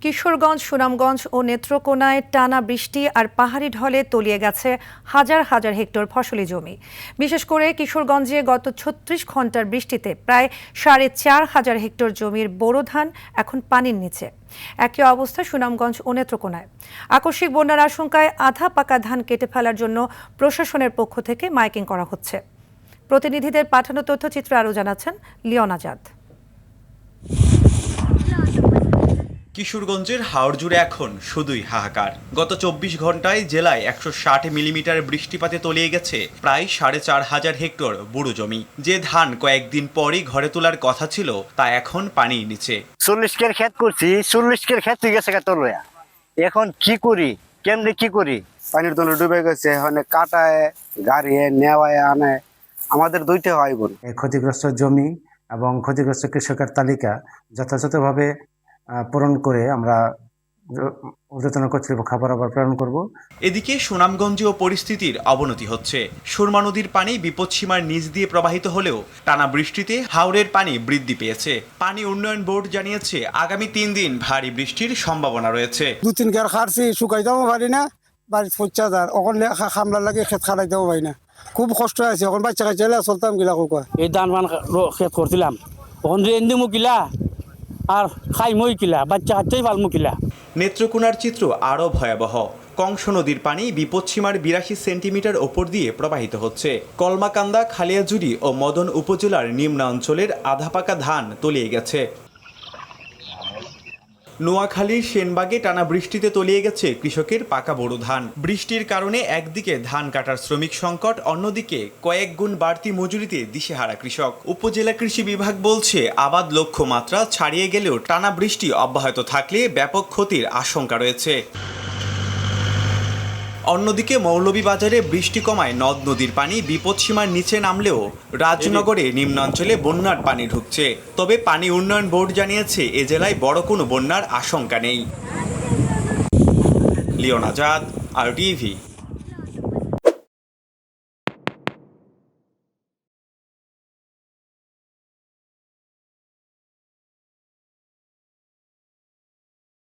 কিশোরগঞ্জ, সুনামগঞ্জ ও নেত্রকোনায় টানা বৃষ্টি আর পাহাড়ি ঢলে তলিয়ে গেছে হাজার হাজার হেক্টর ফসলি জমি। বিশেষ করে কিশোরগঞ্জে গত ৩৬ ঘন্টার বৃষ্টিতে প্রায় ৪,৫০০ হেক্টর জমির বোরো ধান এখন পানির নিচে। একই অবস্থা সুনামগঞ্জ ও নেত্রকোনায়। আকস্মিক বন্যার আশঙ্কায় আধা পাকা ধান কেটে ফেলার জন্য প্রশাসনের পক্ষ থেকে মাইকিং করা হচ্ছে। প্রতিনিধিদের পাঠানো তথ্যচিত্র আরও জানাচ্ছেন লিওন আজাদ। কিশোরগঞ্জের হাওড় জুড়ে এখন শুধুই হাহাকার। গত ২৪ ঘন্টায় জেলায় ১৬০ মিলিমিটার বৃষ্টিপাতে তলিয়ে গেছে প্রায় ৪,৫০০ হেক্টর বুড়ো জমি। যে ধান কয়েকদিন পরই ঘরে তোলার কথা ছিল তা এখন পানির নিচে। ৪০ কের ক্ষেত করছি, ৪০ কের ক্ষেত হয়ে গেছে তোলা। এখন কি করি, কেমনে কি করি? পানির তলে ডুবে গেছে, মানে কাটায় গাড়ি নেওয়ায় আনে, আমাদের দুইটা হয় বোন। ক্ষতিগ্রস্ত জমি এবং ক্ষতিগ্রস্ত কৃষকের তালিকা যথাযথভাবে পূরণ করে আমরা ঊর্ধ্বতন কর্তৃপক্ষ বরাবর প্রেরণ করব। এদিকে সুনামগঞ্জেও পরিস্থিতির অবনতি হচ্ছে। সুরমা নদীর পানি বিপদসীমার নিচ দিয়ে প্রবাহিত হলেও টানা বৃষ্টিতে হাওরের পানি বৃদ্ধি পেয়েছে। পানি উন্নয়ন বোর্ড জানিয়েছে আগামী ৩ দিন ভারী বৃষ্টির সম্ভাবনা রয়েছে। ২-৩ গার খারছি, শুকাই দেবো পারি না, বাড়িতে পচা যার ওখানে খামলার লাগে খেত খারাই দেবো পারি না। খুব কষ্ট আছে, এখন বাচ্চা কাছে চলতাম গিলা কোকা। এই ধান মান খেত করছিলাম, ওখান দিয়ে এন্দি মুকিলা আর খাই মই কিলা, বাচ্চা কাচ্চাই ভাল মুকিলা। নেত্রকোনার চিত্র আরও ভয়াবহ। কংস নদীর পানি বিপদসীমার ৮২ সেন্টিমিটার ওপর দিয়ে প্রবাহিত হচ্ছে। কলমাকান্দা, খালিয়াজুড়ি ও মদন উপজেলার নিম্নাঞ্চলের আধাপাকা ধান তলিয়ে গেছে। নোয়াখালীর সেনবাগে টানা বৃষ্টিতে তলিয়ে গেছে কৃষকের পাকা বোরো ধান। বৃষ্টির কারণে একদিকে ধান কাটার শ্রমিক সংকট, অন্যদিকে কয়েক গুণ বাড়তি মজুরিতে দিশেহারা কৃষক। উপজেলা কৃষি বিভাগ বলছে আবাদ লক্ষ্যমাত্রা ছাড়িয়ে গেলেও টানা বৃষ্টি অব্যাহত থাকলে ব্যাপক ক্ষতির আশঙ্কা রয়েছে। অন্যদিকে মৌলভীবাজারে বৃষ্টি কমায় নদ নদীর পানি বিপদসীমার নিচে নামলেও রাজনগরে নিম্নাঞ্চলে বন্যার পানি ঢুকছে। তবে পানি উন্নয়ন বোর্ড জানিয়েছে এ জেলায় বড় কোনো বন্যার আশঙ্কা নেই। লিওন আজাদ, RTV।